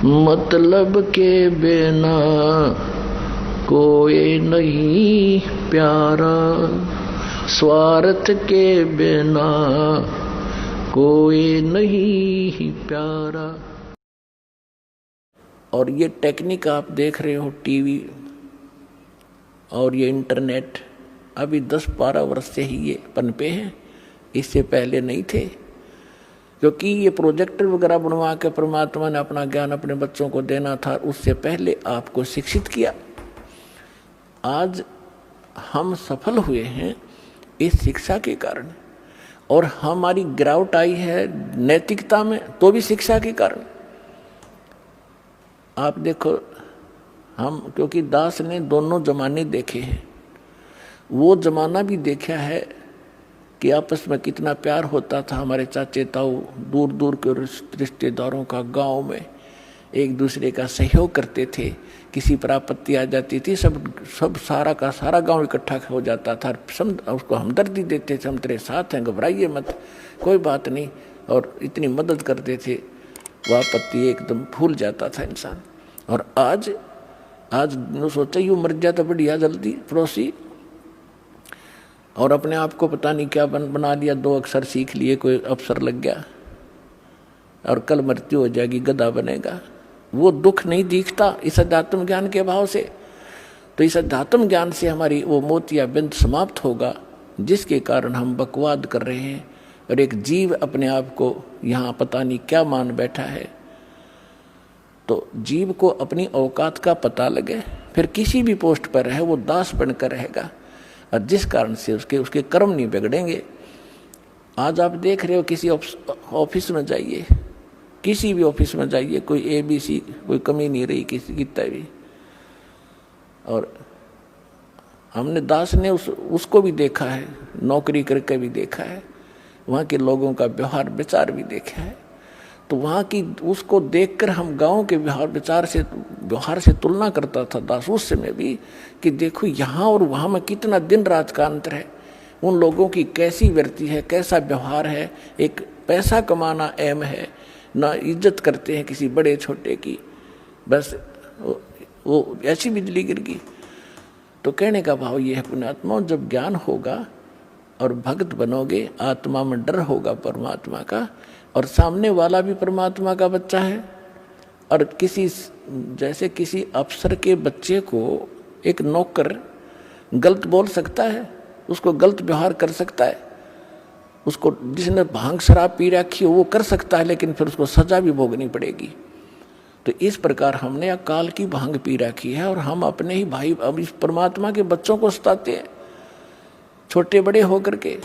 मतलब के बिना कोई नहीं प्यारा, स्वार्थ के बिना कोई नहीं प्यारा। और ये टेक्निक आप देख रहे हो टीवी और ये इंटरनेट अभी 10-12 वर्ष से ही ये पनपे हैं, इससे पहले नहीं थे। क्योंकि ये प्रोजेक्टर वगैरह बनवा के परमात्मा ने अपना ज्ञान अपने बच्चों को देना था, उससे पहले आपको शिक्षित किया। आज हम सफल हुए हैं इस शिक्षा के कारण, और हमारी गिरावट आई है नैतिकता में तो भी शिक्षा के कारण। आप देखो, हम क्योंकि दास ने दोनों जमाने देखे हैं, वो जमाना भी देखा है कि आपस में कितना प्यार होता था। हमारे चाचे ताऊ दूर दूर के रिश्तेदारों का गांव में एक दूसरे का सहयोग करते थे। किसी पर आपत्ति आ जाती थी, सब सारा का सारा गांव इकट्ठा हो जाता था, उसको हमदर्दी देते थे, हम तेरे साथ हैं, घबराइए मत, कोई बात नहीं, और इतनी मदद करते थे, वह आपत्ति एकदम भूल जाता था इंसान। और आज सोचा यूँ मर जाए तो बढ़िया जल्दी पड़ोसी, और अपने आप को पता नहीं क्या बना लिया, 2 अक्षर सीख लिए, कोई अफसर लग गया और कल मृत्यु हो जाएगी, गधा बनेगा। वो दुख नहीं दिखता इस अध्यात्म ज्ञान के अभाव से। तो इस अध्यात्म ज्ञान से हमारी वो मोतिया बिंद समाप्त होगा, जिसके कारण हम बकवाद कर रहे हैं और एक जीव अपने आप को यहाँ पता नहीं क्या मान बैठा है। तो जीव को अपनी औकात का पता लगे, फिर किसी भी पोस्ट पर रहे वो दास बनकर रहेगा, और जिस कारण से उसके कर्म नहीं बिगड़ेंगे। आज आप देख रहे हो, किसी ऑफिस में जाइए, किसी भी ऑफिस में जाइए, कोई ABC कोई कमी नहीं रही किसी की भी। और हमने दास ने उसको भी देखा है, नौकरी करके भी देखा है, वहाँ के लोगों का व्यवहार विचार भी देखा है। तो वहाँ की उसको देखकर हम गांव के व्यवहार से तुलना करता था दास उस समय भी, कि देखो यहाँ और वहाँ में कितना दिन रात का अंतर है। उन लोगों की कैसी वृत्ति है, कैसा व्यवहार है, एक पैसा कमाना अहम है, ना इज्जत करते हैं किसी बड़े छोटे की, बस वो ऐसी बिजली गिर गई। तो कहने का भाव ये है, पुण्यात्मा, जब ज्ञान होगा और भक्त बनोगे, आत्मा में डर होगा परमात्मा का, और सामने वाला भी परमात्मा का बच्चा है। और जैसे किसी अफसर के बच्चे को एक नौकर गलत बोल सकता है, उसको गलत व्यवहार कर सकता है, उसको जिसने भांग शराब पी रखी हो वो कर सकता है, लेकिन फिर उसको सजा भी भोगनी पड़ेगी। तो इस प्रकार हमने अकाल की भांग पी रखी है, और हम अपने ही भाई अब इस परमात्मा के बच्चों को सताते हैं छोटे बड़े होकर के।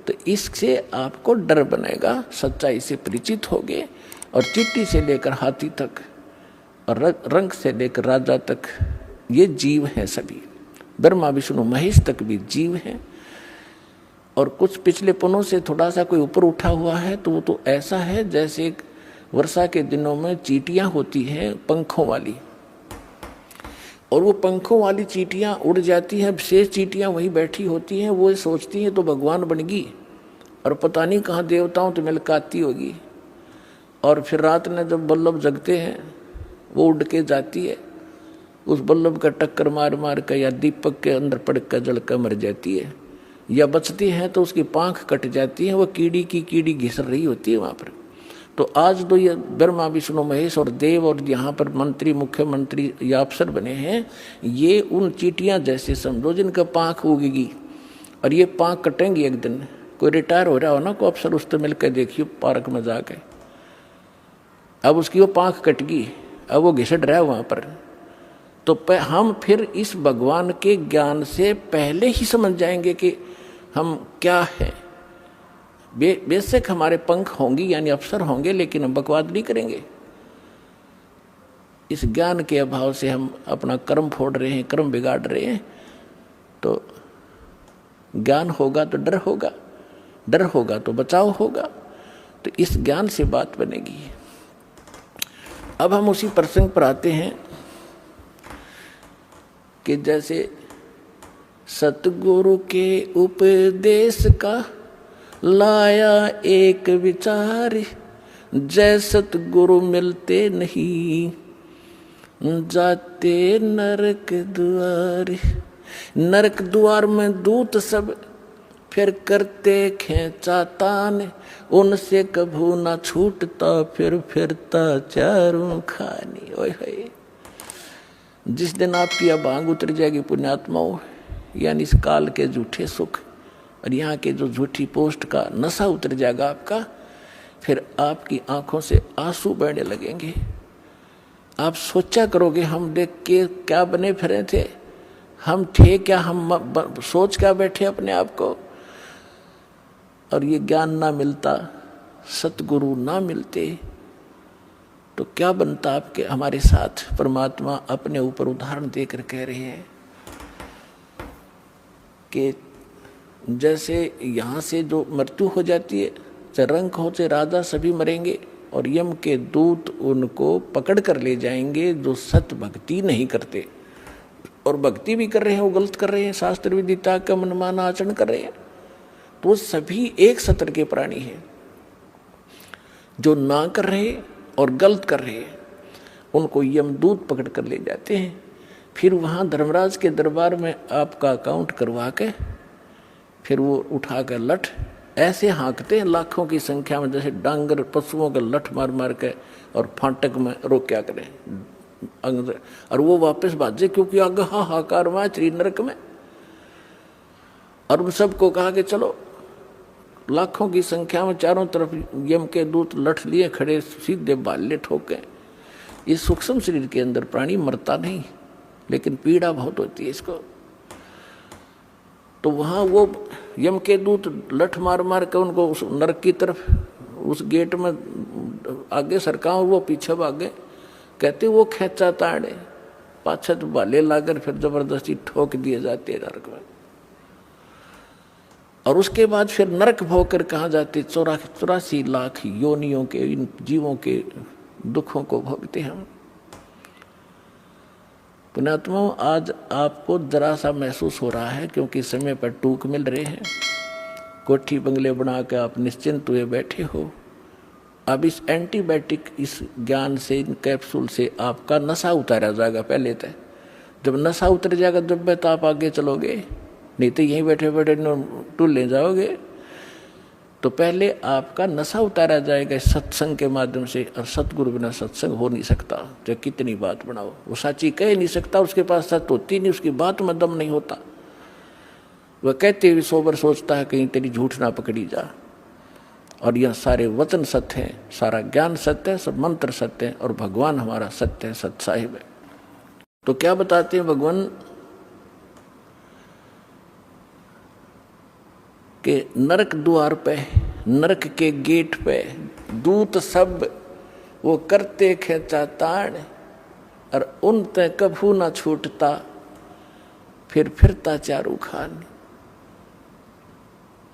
तो इससे आपको डर बनेगा, सच्चाई से परिचित होगे, और चींटी से लेकर हाथी तक और रंग से लेकर राजा तक ये जीव हैं सभी, ब्रह्मा विष्णु महेश तक भी जीव हैं। और कुछ पिछले पनों से थोड़ा सा कोई ऊपर उठा हुआ है तो वो तो ऐसा है जैसे वर्षा के दिनों में चींटियां होती हैं पंखों वाली, और वो पंखों वाली चींटियां उड़ जाती हैं, शेष चींटियां वहीं बैठी होती हैं, वो सोचती हैं तो भगवान बन गई, और पता नहीं कहाँ देवताओं तो मिलकाती होगी। और फिर रात में जब बल्लभ जगते हैं वो उड़ के जाती है, उस बल्लभ का टक्कर मार मार कर या दीपक के अंदर पड़ कर जल कर मर जाती है, या बचती है तो उसकी पाँख कट जाती है, वो कीड़ी घिस रही होती है वहाँ पर। तो आज तो ये ब्रह्मा विष्णु महेश और देव और यहाँ पर मंत्री मुख्यमंत्री या अफसर बने हैं, ये उन चींटियाँ जैसे समझो जिनका पाँख उगेगी, और ये पाँख कटेंगी एक दिन। कोई रिटायर हो रहा हो ना, कोई अफसर उससे मिलकर देखियो पार्क में जाके, अब उसकी वो पाँख कट गई, अब वो घिसट रहा है वहाँ पर। तो हम फिर इस भगवान के ज्ञान से पहले ही समझ जाएंगे कि हम क्या है। बेशक हमारे पंख होंगे यानी अफसर होंगे, लेकिन हम बकवाद नहीं करेंगे। इस ज्ञान के अभाव से हम अपना कर्म फोड़ रहे हैं, कर्म बिगाड़ रहे हैं। तो ज्ञान होगा तो डर होगा, डर होगा तो बचाव होगा। तो इस ज्ञान से बात बनेगी। अब हम उसी प्रसंग पर आते हैं कि जैसे सतगुरु के उपदेश का लाया एक विचार, जय सतगुरु मिलते नहीं, जाते नरक द्वार। नरक द्वार में दूत सब फिर करते खेचा तान, उनसे कभू ना छूटता फिर फिरता चारों खानी। ओए होए, जिस दिन आपकी अब आंग उतर जाएगी पुण्यात्माओं, यानी इस काल के झूठे सुख और यहाँ के जो झूठी पोस्ट का नशा उतर जाएगा आपका, फिर आपकी आंखों से आंसू बहने लगेंगे। आप सोचा करोगे हम देख के क्या बने फिरे थे, हम थे क्या, हम सोच क्या बैठे अपने आप को। और ये ज्ञान ना मिलता, सतगुरु ना मिलते तो क्या बनता आपके हमारे साथ। परमात्मा अपने ऊपर उदाहरण देकर कह रहे हैं कि जैसे यहाँ से जो मृत्यु हो जाती है, चाहे रंक हो चाहे राजा, सभी मरेंगे और यम के दूत उनको पकड़ कर ले जाएंगे जो सत भक्ति नहीं करते। और भक्ति भी कर रहे हैं वो गलत कर रहे हैं, शास्त्र विदिता का मनमाना आचरण कर रहे हैं, तो वो सभी एक सत्र के प्राणी हैं। जो ना कर रहे और गलत कर रहे हैं उनको यमदूत पकड़ कर ले जाते हैं। फिर वहाँ धर्मराज के दरबार में आपका अकाउंट करवा के फिर वो उठा कर लठ ऐसे हाँकते हैं लाखों की संख्या में, जैसे डांगर पशुओं का लठ मार मार के और फाटक में रोक्या करें और वो वापस भाजे, क्योंकि आगे हाहाकार वहाँ त्रि नरक में। और उन सबको कहा कि चलो, लाखों की संख्या में चारों तरफ यम के दूत लठ लिए खड़े, सीधे बाले ठोके। इस सूक्ष्म शरीर के अंदर प्राणी मरता नहीं, लेकिन पीड़ा बहुत होती है इसको। तो वहाँ वो यम के दूत लठ मार मार के उनको उस नरक की तरफ, उस गेट में आगे सरका और वो पीछे भागे। कहते वो खेचा ताड़े पाछत बाले लाकर फिर जबरदस्ती ठोक दिए जाते नरक में। और उसके बाद फिर नरक भोग कर कहाँ जाते, 84 लाख योनियों के इन जीवों के दुखों को भोगते हम। पुण्यात्माओं, आज आपको जरा सा महसूस हो रहा है क्योंकि समय पर टूक मिल रहे हैं। कोठी बंगले बना के आप निश्चिंत हुए बैठे हो। अब इस एंटीबायोटिक, इस ज्ञान से, इन कैप्सूल से आपका नशा उतारा जाएगा। पहले तय जब नशा उतर जाएगा जब तो आप आगे चलोगे, नहीं तो यहीं बैठे बैठे टूल ले जाओगे। तो पहले आपका नशा उतारा जाएगा सत्संग के माध्यम से। और सतगुरु बिना सत्संग हो नहीं सकता, चाहे कितनी बात बनाओ। वो साची कह नहीं सकता, उसके पास सत्य होती नहीं, उसकी बात में दम नहीं होता। वह कहते हुए सोबर सोचता है कहीं तेरी झूठ ना पकड़ी जा। और यह सारे वचन सत्य है, सारा ज्ञान सत्य है, सब मंत्र सत्य है और भगवान हमारा सत्य है, सत साहिब है। तो क्या बताते हैं भगवान कि नरक द्वार पे, नरक के गेट पे दूत सब वो करते खेचा ताड़, और उन ते कभू ना छूटता फिर फिरता चारू खान।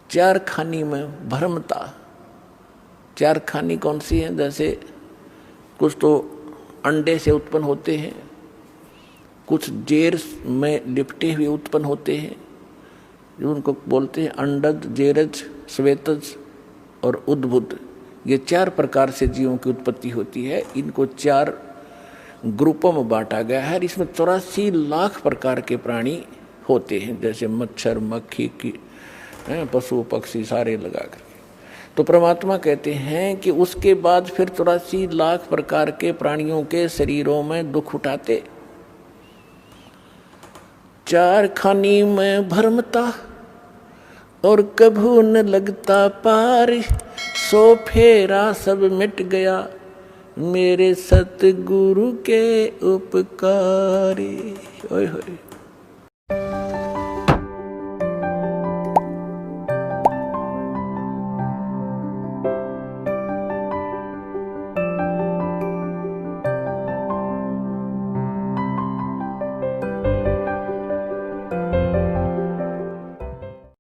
चार खानी में भरमता। चार खानी कौन सी है? जैसे कुछ तो अंडे से उत्पन्न होते हैं, कुछ जेर में लिपटे हुए उत्पन्न होते हैं, जो उनको बोलते हैं अंडज, जेरज, श्वेतज और उद्भुत। ये 4 प्रकार से जीवों की उत्पत्ति होती है। इनको 4 ग्रुपों में बांटा गया है। इसमें 84 लाख प्रकार के प्राणी होते हैं, जैसे मच्छर, मक्खी की, पशु पक्षी सारे लगा कर। तो परमात्मा कहते हैं कि उसके बाद फिर 84 लाख प्रकार के प्राणियों के शरीरों में दुख उठाते। 4 खानी में भरमता और कभू न लगता पार, सो फेरा सब मिट गया मेरे सतगुरु के उपकार। ओए होए,